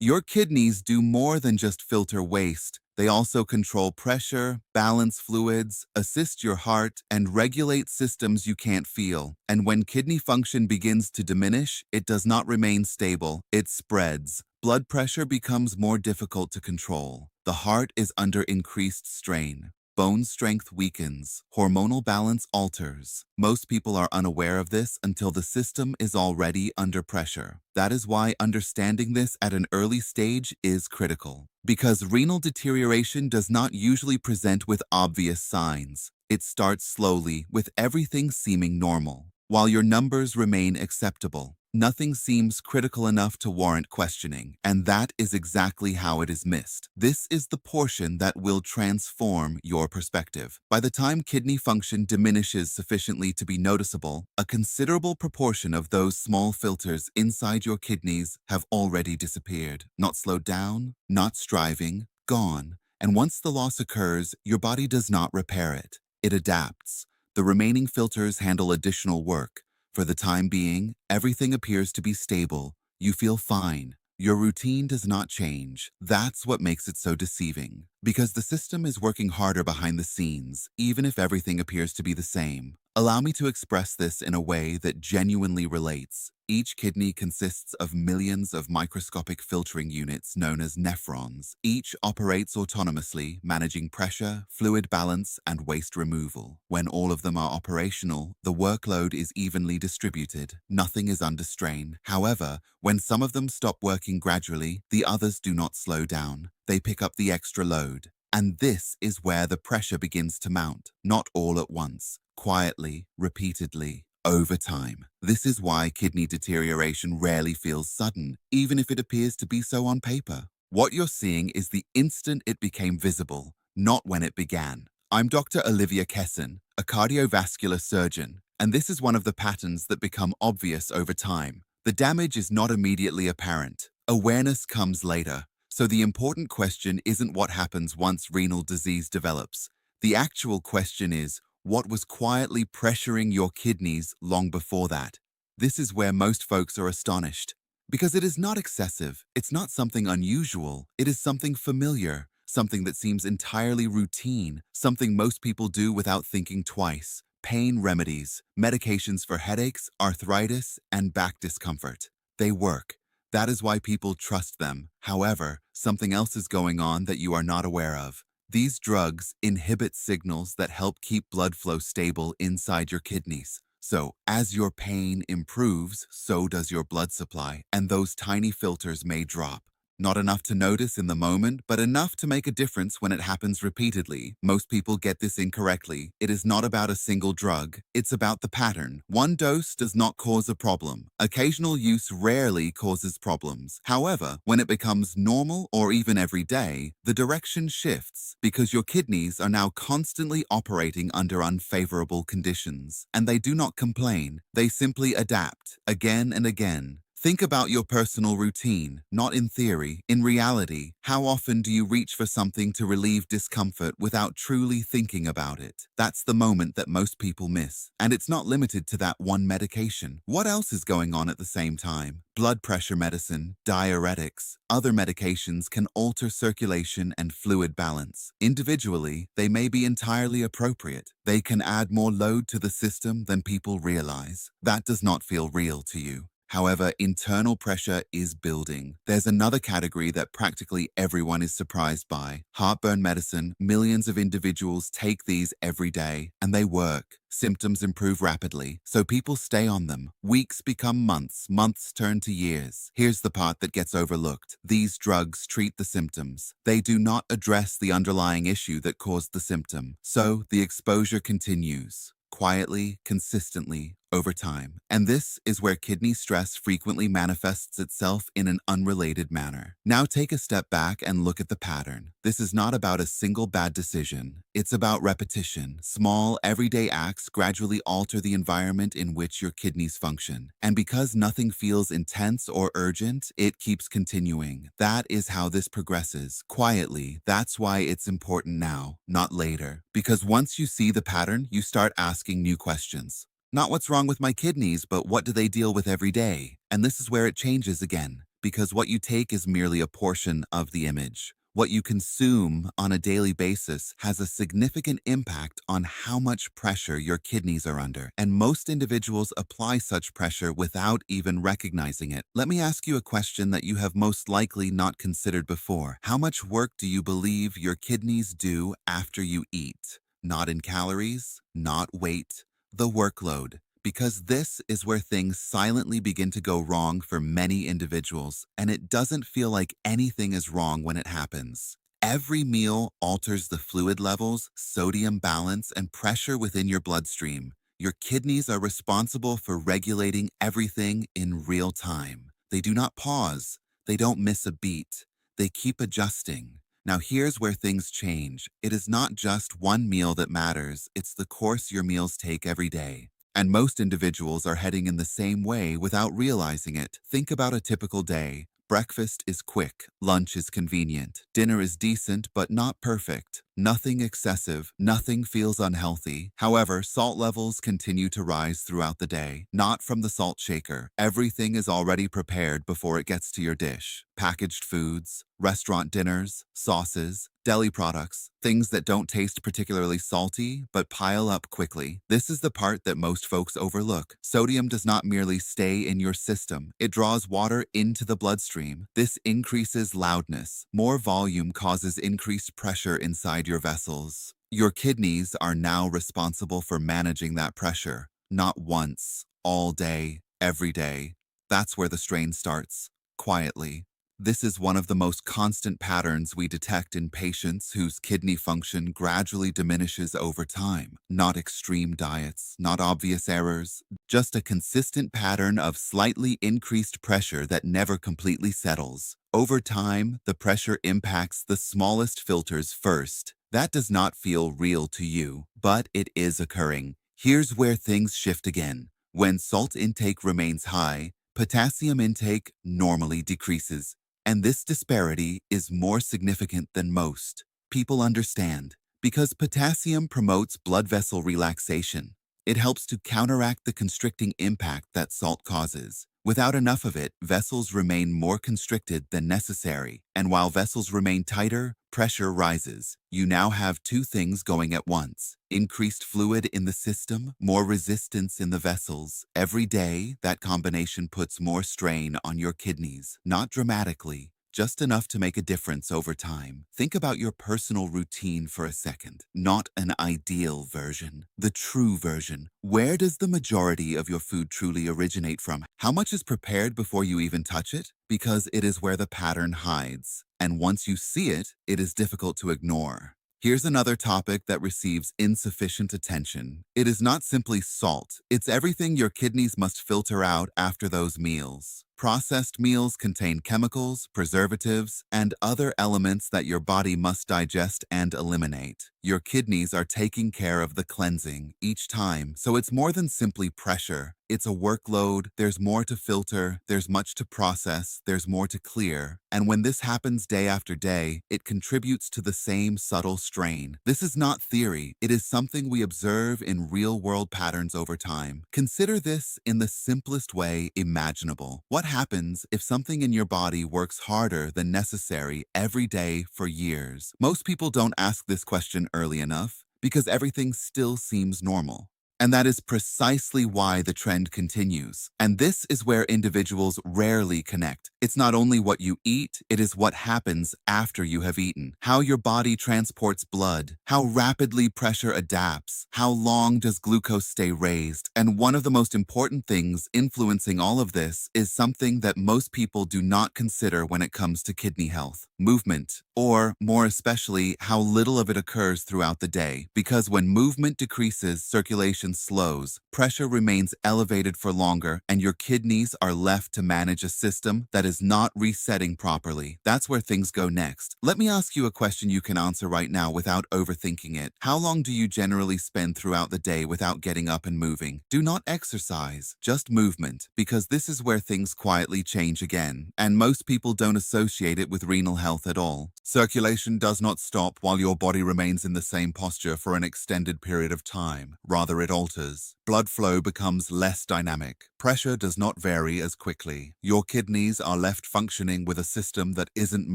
Your kidneys do more than just filter waste. They also control pressure, balance fluids, assist your heart, and regulate systems you can't feel. And when kidney function begins to diminish, it does not remain stable, it spreads. Blood pressure becomes more difficult to control. The heart is under increased strain. Bone strength weakens, hormonal balance alters. Most people are unaware of this until the system is already under pressure. That is why understanding this at an early stage is critical. Because renal deterioration does not usually present with obvious signs. It starts slowly, with everything seeming normal. While your numbers remain acceptable, nothing seems critical enough to warrant questioning, and that is exactly how it is missed. This is the portion that will transform your perspective. By the time kidney function diminishes sufficiently to be noticeable, a considerable proportion of those small filters inside your kidneys have already disappeared. Not slowed down, not striving, gone. And once the loss occurs, your body does not repair it. It adapts. The remaining filters handle additional work. For the time being, everything appears to be stable. You feel fine. Your routine does not change. That's what makes it so deceiving. Because the system is working harder behind the scenes, even if everything appears to be the same. Allow me to express this in a way that genuinely relates. Each kidney consists of millions of microscopic filtering units known as nephrons. Each operates autonomously, managing pressure, fluid balance, and waste removal. When all of them are operational, the workload is evenly distributed. Nothing is under strain. However, when some of them stop working gradually, the others do not slow down. They pick up the extra load. And this is where the pressure begins to mount, not all at once, quietly, repeatedly, over time. This is why kidney deterioration rarely feels sudden, even if it appears to be so on paper. What you're seeing is the instant it became visible, not when it began. I'm Dr. Olivia Kesson, a cardiovascular surgeon, and this is one of the patterns that become obvious over time. The damage is not immediately apparent. Awareness comes later. So the important question isn't what happens once renal disease develops. The actual question is, what was quietly pressuring your kidneys long before that? This is where most folks are astonished. Because it is not excessive, it's not something unusual, it is something familiar, something that seems entirely routine, something most people do without thinking twice. Pain remedies, medications for headaches, arthritis, and back discomfort. They work. That is why people trust them. However, something else is going on that you are not aware of. These drugs inhibit signals that help keep blood flow stable inside your kidneys. So, as your pain improves, so does your blood supply, and those tiny filters may drop. Not enough to notice in the moment, but enough to make a difference when it happens repeatedly. Most people get this incorrectly. It is not about a single drug. It's about the pattern. One dose does not cause a problem. Occasional use rarely causes problems. However, when it becomes normal or even every day, the direction shifts because your kidneys are now constantly operating under unfavorable conditions. And they do not complain. They simply adapt again and again. Think about your personal routine, not in theory, in reality. How often do you reach for something to relieve discomfort without truly thinking about it? That's the moment that most people miss. And it's not limited to that one medication. What else is going on at the same time? Blood pressure medicine, diuretics, other medications can alter circulation and fluid balance. Individually, they may be entirely appropriate. They can add more load to the system than people realize. That does not feel real to you. However, internal pressure is building. There's another category that practically everyone is surprised by. Heartburn medicine. Millions of individuals take these every day, and they work. Symptoms improve rapidly, so people stay on them. Weeks become months, months turn to years. Here's the part that gets overlooked. These drugs treat the symptoms. They do not address the underlying issue that caused the symptom. So the exposure continues. Quietly, consistently, over time. And this is where kidney stress frequently manifests itself in an unrelated manner. Now take a step back and look at the pattern. This is not about a single bad decision. It's about repetition. Small, everyday acts gradually alter the environment in which your kidneys function. And because nothing feels intense or urgent, it keeps continuing. That is how this progresses, quietly. That's why it's important now, not later. Because once you see the pattern, you start asking new questions. Not what's wrong with my kidneys, but what do they deal with every day? And this is where it changes again. because what you take is merely a portion of the image. What you consume on a daily basis has a significant impact on how much pressure your kidneys are under, and most individuals apply such pressure without even recognizing it. Let me ask you a question that you have most likely not considered before. How much work do you believe your kidneys do after you eat? Not in calories, not weight, the workload. Because this is where things silently begin to go wrong for many individuals, and it doesn't feel like anything is wrong when it happens. Every meal alters the fluid levels, sodium balance, and pressure within your bloodstream. Your kidneys are responsible for regulating everything in real time. They do not pause. They don't miss a beat. They keep adjusting. Now here's where things change. It is not just one meal that matters, it's the course your meals take every day. And most individuals are heading in the same way without realizing it. Think about a typical day. Breakfast is quick, lunch is convenient, dinner is decent but not perfect. Nothing excessive, nothing feels unhealthy. However, salt levels continue to rise throughout the day, not from the salt shaker. Everything is already prepared before it gets to your dish. Packaged foods, restaurant dinners, sauces, deli products, things that don't taste particularly salty but pile up quickly. This is the part that most folks overlook. Sodium does not merely stay in your system, it draws water into the bloodstream. This increases loudness. More volume causes increased pressure inside your vessels. Your kidneys are now responsible for managing that pressure, not once, all day, every day. That's where the strain starts, quietly. This is one of the most constant patterns we detect in patients whose kidney function gradually diminishes over time. Not extreme diets, not obvious errors, just a consistent pattern of slightly increased pressure that never completely settles. Over time, the pressure impacts the smallest filters first. That does not feel real to you, but it is occurring. Here's where things shift again. When salt intake remains high, potassium intake normally decreases. And this disparity is more significant than most people understand because potassium promotes blood vessel relaxation. It helps to counteract the constricting impact that salt causes. Without enough of it, vessels remain more constricted than necessary, and while vessels remain tighter, pressure rises. You now have two things going at once. Increased fluid in the system, more resistance in the vessels. Every day, that combination puts more strain on your kidneys. Not dramatically, just enough to make a difference over time. Think about your personal routine for a second. Not an ideal version, the true version. Where does the majority of your food truly originate from? How much is prepared before you even touch it? Because it is where the pattern hides. And once you see it, it is difficult to ignore. Here's another topic that receives insufficient attention. It is not simply salt. It's everything your kidneys must filter out after those meals. Processed meals contain chemicals, preservatives, and other elements that your body must digest and eliminate. Your kidneys are taking care of the cleansing each time, so it's more than simply pressure. It's a workload, there's more to filter, there's much to process, there's more to clear. And when this happens day after day, it contributes to the same subtle strain. This is not theory, it is something we observe in real-world patterns over time. Consider this in the simplest way imaginable. What happens if something in your body works harder than necessary every day for years? Most people don't ask this question early enough because everything still seems normal. And that is precisely why the trend continues. And this is where individuals rarely connect. It's not only what you eat, it is what happens after you have eaten. How your body transports blood, how rapidly pressure adapts, how long does glucose stay raised. And one of the most important things influencing all of this is something that most people do not consider when it comes to kidney health: movement, or more especially, how little of it occurs throughout the day. Because when movement decreases, circulation slows, pressure remains elevated for longer, and your kidneys are left to manage a system that is not resetting properly. That's where things go next. Let me ask you a question you can answer right now without overthinking it. How long do you generally spend throughout the day without getting up and moving? Do not exercise, just movement, because this is where things quietly change again. And most people don't associate it with renal health health at all. Circulation does not stop while your body remains in the same posture for an extended period of time. Rather, it alters. Blood flow becomes less dynamic. Pressure does not vary as quickly. Your kidneys are left functioning with a system that isn't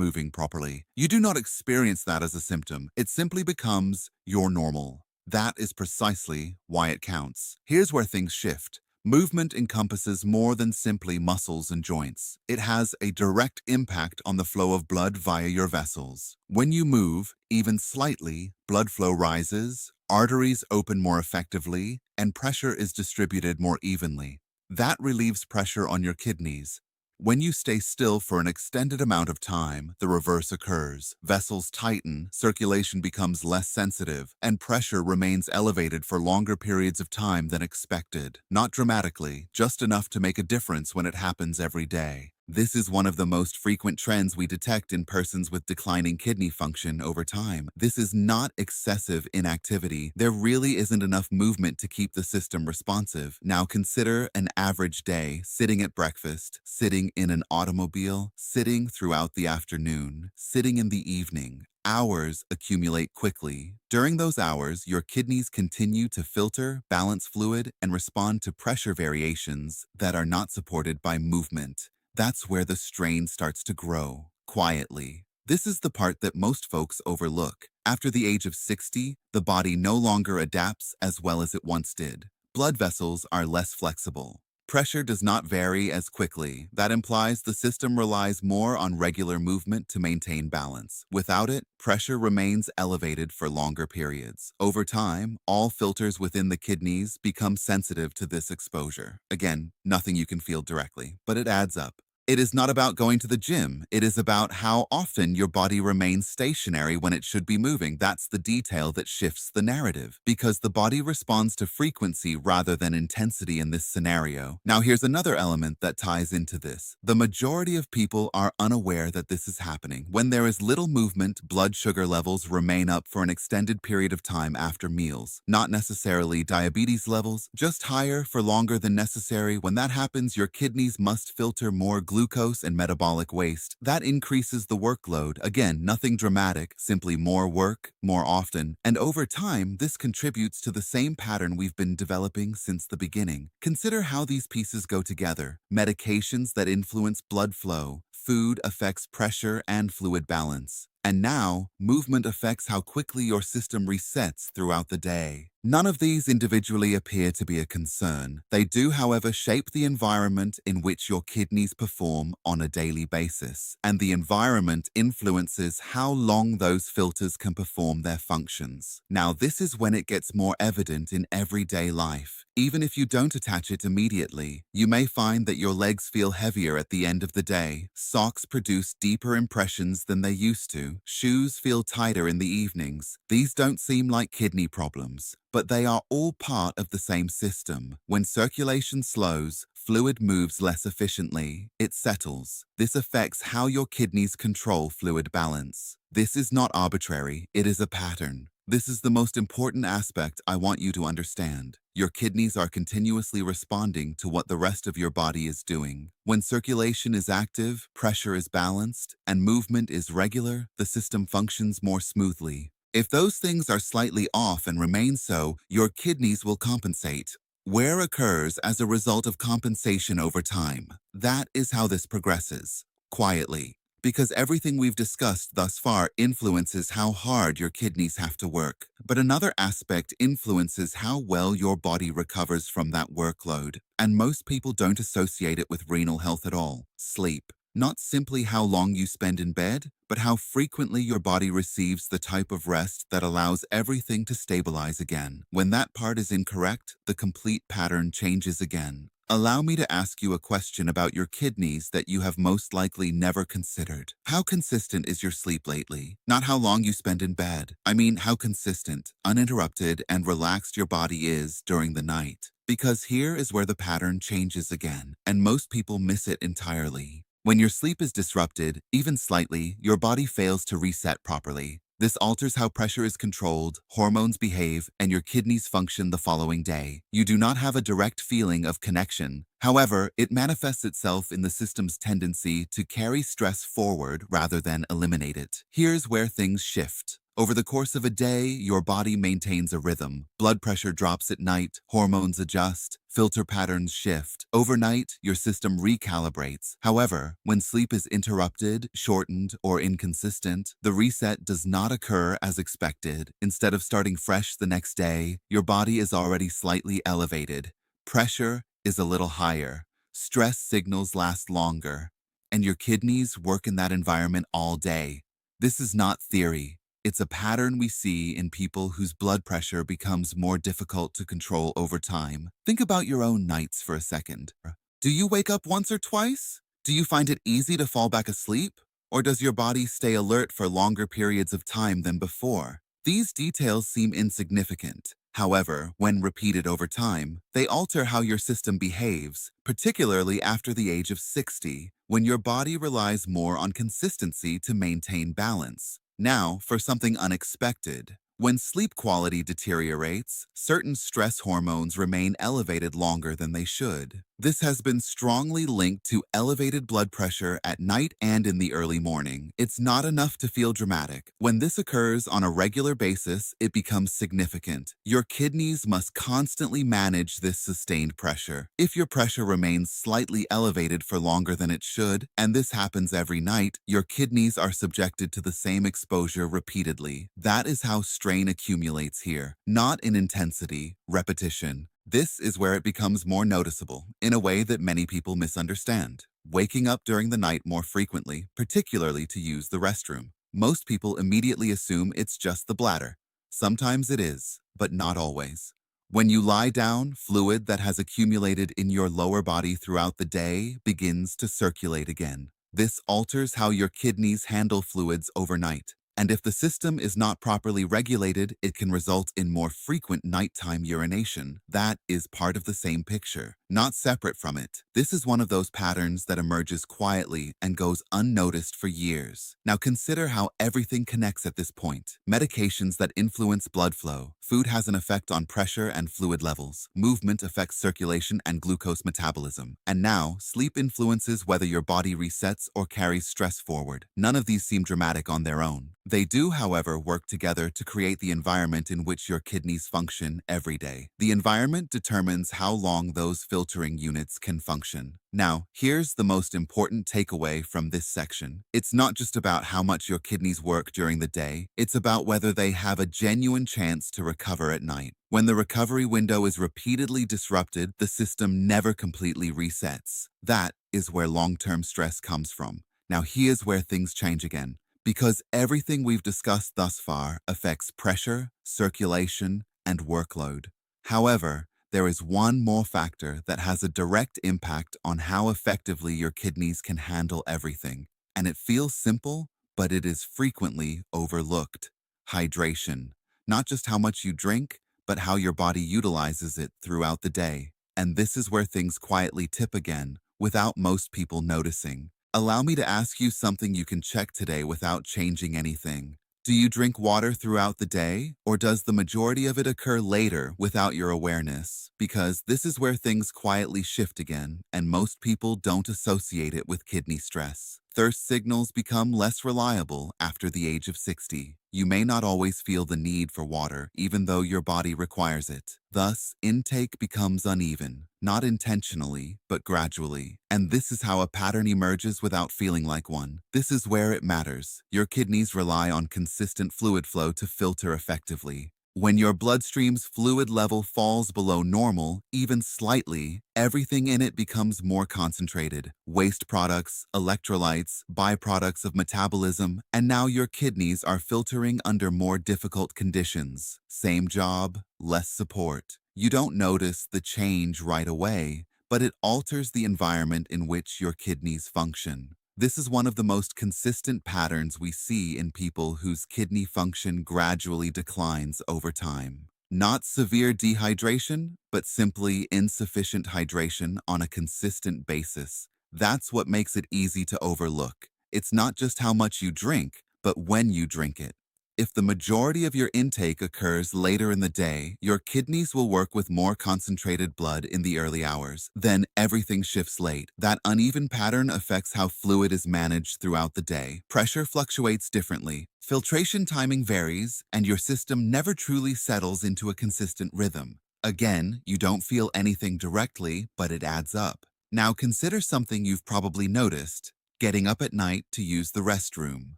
moving properly. You do not experience that as a symptom. It simply becomes your normal. That is precisely why it counts. Here's where things shift. Movement encompasses more than simply muscles and joints. It has a direct impact on the flow of blood via your vessels. When you move, even slightly, blood flow rises, arteries open more effectively, and pressure is distributed more evenly. That relieves pressure on your kidneys. When you stay still for an extended amount of time, the reverse occurs. Vessels tighten, circulation becomes less sensitive, and pressure remains elevated for longer periods of time than expected. Not dramatically, just enough to make a difference when it happens every day. This is one of the most frequent trends we detect in persons with declining kidney function over time. This is not excessive inactivity. There really isn't enough movement to keep the system responsive. Now consider an average day: sitting at breakfast, sitting in an automobile, sitting throughout the afternoon, sitting in the evening. Hours accumulate quickly. During those hours, your kidneys continue to filter, balance fluid, and respond to pressure variations that are not supported by movement. That's where the strain starts to grow, quietly. This is the part that most folks overlook. After the age of 60, the body no longer adapts as well as it once did. Blood vessels are less flexible. Pressure does not vary as quickly. That implies the system relies more on regular movement to maintain balance. Without it, pressure remains elevated for longer periods. Over time, all filters within the kidneys become sensitive to this exposure. Again, nothing you can feel directly, but it adds up. It is not about going to the gym. It is about how often your body remains stationary when it should be moving. That's the detail that shifts the narrative, because the body responds to frequency rather than intensity in this scenario. Now, here's another element that ties into this. The majority of people are unaware that this is happening. When there is little movement, blood sugar levels remain up for an extended period of time after meals. Not necessarily diabetes levels, just higher for longer than necessary. When that happens, your kidneys must filter more glucose and metabolic waste. That increases the workload. Again, nothing dramatic, simply more work, more often. And over time, this contributes to the same pattern we've been developing since the beginning. Consider how these pieces go together. Medications that influence blood flow. Food affects pressure and fluid balance. And now, movement affects how quickly your system resets throughout the day. None of these individually appear to be a concern. They do, however, shape the environment in which your kidneys perform on a daily basis. And the environment influences how long those filters can perform their functions. Now, this is when it gets more evident in everyday life. Even if you don't attach it immediately, you may find that your legs feel heavier at the end of the day. Socks produce deeper impressions than they used to. Shoes feel tighter in the evenings. These don't seem like kidney problems, but they are all part of the same system. When circulation slows, fluid moves less efficiently. It settles. This affects how your kidneys control fluid balance. This is not arbitrary, it is a pattern. This is the most important aspect I want you to understand. Your kidneys are continuously responding to what the rest of your body is doing. When circulation is active, pressure is balanced, and movement is regular, the system functions more smoothly. If those things are slightly off and remain so, your kidneys will compensate. Wear occurs as a result of compensation over time. That is how this progresses, quietly. Because everything we've discussed thus far influences how hard your kidneys have to work. But another aspect influences how well your body recovers from that workload. And most people don't associate it with renal health at all. Sleep. Not simply how long you spend in bed, but how frequently your body receives the type of rest that allows everything to stabilize again. When that part is incorrect, the complete pattern changes again. Allow me to ask you a question about your kidneys that you have most likely never considered. How consistent is your sleep lately? Not how long you spend in bed. I mean how consistent, uninterrupted, and relaxed your body is during the night. Because here is where the pattern changes again, and most people miss it entirely. When your sleep is disrupted, even slightly, your body fails to reset properly. This alters how pressure is controlled, hormones behave, and your kidneys function the following day. You do not have a direct feeling of connection. However, it manifests itself in the system's tendency to carry stress forward rather than eliminate it. Here's where things shift. Over the course of a day, your body maintains a rhythm. Blood pressure drops at night, hormones adjust, filter patterns shift. Overnight, your system recalibrates. However, when sleep is interrupted, shortened, or inconsistent, the reset does not occur as expected. Instead of starting fresh the next day, your body is already slightly elevated. Pressure is a little higher. Stress signals last longer, and your kidneys work in that environment all day. This is not theory. It's a pattern we see in people whose blood pressure becomes more difficult to control over time. Think about your own nights for a second. Do you wake up once or twice? Do you find it easy to fall back asleep? Or does your body stay alert for longer periods of time than before? These details seem insignificant. However, when repeated over time, they alter how your system behaves, particularly after the age of 60, when your body relies more on consistency to maintain balance. Now, for something unexpected. When sleep quality deteriorates, certain stress hormones remain elevated longer than they should. This has been strongly linked to elevated blood pressure at night and in the early morning. It's not enough to feel dramatic. When this occurs on a regular basis, it becomes significant. Your kidneys must constantly manage this sustained pressure. If your pressure remains slightly elevated for longer than it should, and this happens every night, your kidneys are subjected to the same exposure repeatedly. That is how strain accumulates here, not in intensity, repetition. This is where it becomes more noticeable, in a way that many people misunderstand. Waking up during the night more frequently, particularly to use the restroom. Most people immediately assume it's just the bladder. Sometimes it is, but not always. When you lie down, fluid that has accumulated in your lower body throughout the day begins to circulate again. This alters how your kidneys handle fluids overnight. And if the system is not properly regulated, it can result in more frequent nighttime urination. That is part of the same picture, not separate from it. This is one of those patterns that emerges quietly and goes unnoticed for years. Now consider how everything connects at this point. Medications that influence blood flow. Food has an effect on pressure and fluid levels. Movement affects circulation and glucose metabolism. And now, sleep influences whether your body resets or carries stress forward. None of these seem dramatic on their own. They do, however, work together to create the environment in which your kidneys function every day. The environment determines how long those filtering units can function. Now, here's the most important takeaway from this section. It's not just about how much your kidneys work during the day, it's about whether they have a genuine chance to recover at night. When the recovery window is repeatedly disrupted, the system never completely resets. That is where long-term stress comes from. Now, here's where things change again. Because everything we've discussed thus far affects pressure, circulation, and workload. However, there is one more factor that has a direct impact on how effectively your kidneys can handle everything. And it feels simple, but it is frequently overlooked. Hydration. Not just how much you drink, but how your body utilizes it throughout the day. And this is where things quietly tip again, without most people noticing. Allow me to ask you something you can check today without changing anything. Do you drink water throughout the day, or does the majority of it occur later without your awareness? Because this is where things quietly shift again, and most people don't associate it with kidney stress. Thirst signals become less reliable after the age of 60. You may not always feel the need for water, even though your body requires it. Thus, intake becomes uneven, not intentionally, but gradually. And this is how a pattern emerges without feeling like one. This is where it matters. Your kidneys rely on consistent fluid flow to filter effectively. When your bloodstream's fluid level falls below normal, even slightly, everything in it becomes more concentrated. Waste products, electrolytes, byproducts of metabolism, and now your kidneys are filtering under more difficult conditions. Same job, less support. You don't notice the change right away, but it alters the environment in which your kidneys function. This is one of the most consistent patterns we see in people whose kidney function gradually declines over time. Not severe dehydration, but simply insufficient hydration on a consistent basis. That's what makes it easy to overlook. It's not just how much you drink, but when you drink it. If the majority of your intake occurs later in the day, your kidneys will work with more concentrated blood in the early hours. Then everything shifts late. That uneven pattern affects how fluid is managed throughout the day. Pressure fluctuates differently. Filtration timing varies, and your system never truly settles into a consistent rhythm. Again, you don't feel anything directly, but it adds up. Now consider something you've probably noticed: getting up at night to use the restroom.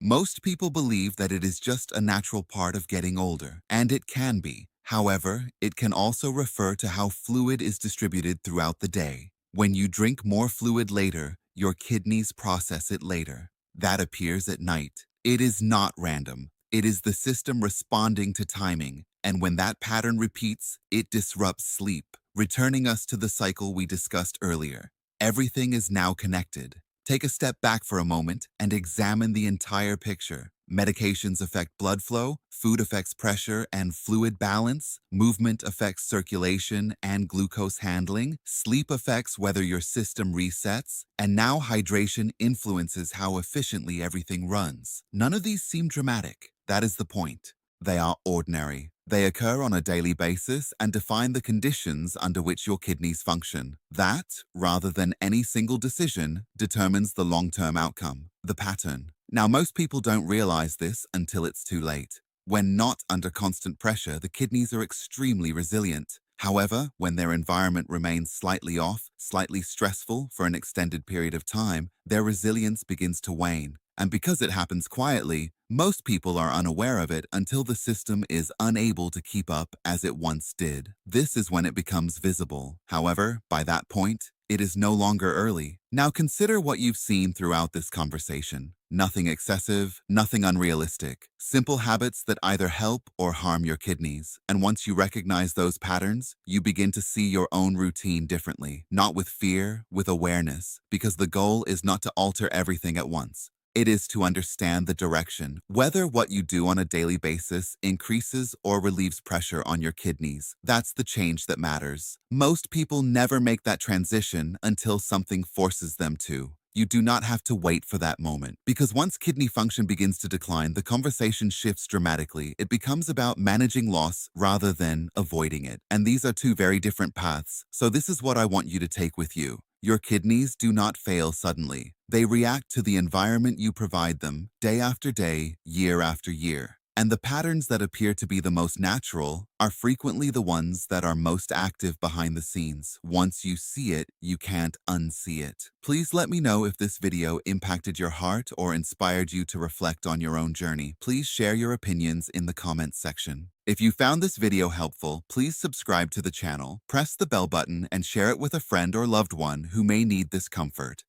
Most people believe that it is just a natural part of getting older, and it can be. However, it can also refer to how fluid is distributed throughout the day. When you drink more fluid later, your kidneys process it later. That appears at night. It is not random. It is the system responding to timing, and when that pattern repeats, it disrupts sleep, returning us to the cycle we discussed earlier. Everything is now connected. Take a step back for a moment and examine the entire picture. Medications affect blood flow, food affects pressure and fluid balance, movement affects circulation and glucose handling, sleep affects whether your system resets, and now hydration influences how efficiently everything runs. None of these seem dramatic. That is the point. They are ordinary. They occur on a daily basis and define the conditions under which your kidneys function. That, rather than any single decision, determines the long-term outcome, the pattern. Now, most people don't realize this until it's too late. When not under constant pressure, the kidneys are extremely resilient. However, when their environment remains slightly off, slightly stressful for an extended period of time, their resilience begins to wane. And because it happens quietly, most people are unaware of it until the system is unable to keep up as it once did. This is when it becomes visible. However, by that point, it is no longer early. Now consider what you've seen throughout this conversation. Nothing excessive, nothing unrealistic. Simple habits that either help or harm your kidneys. And once you recognize those patterns, you begin to see your own routine differently. Not with fear, with awareness. Because the goal is not to alter everything at once. It is to understand the direction, whether what you do on a daily basis increases or relieves pressure on your kidneys. That's the change that matters. Most people never make that transition until something forces them to. You do not have to wait for that moment, because once kidney function begins to decline, the conversation shifts dramatically. It becomes about managing loss rather than avoiding it. And these are two very different paths. So this is what I want you to take with you. Your kidneys do not fail suddenly. They react to the environment you provide them, day after day, year after year. And the patterns that appear to be the most natural are frequently the ones that are most active behind the scenes. Once you see it, you can't unsee it. Please let me know if this video impacted your heart or inspired you to reflect on your own journey. Please share your opinions in the comments section. If you found this video helpful, please subscribe to the channel, press the bell button, and share it with a friend or loved one who may need this comfort.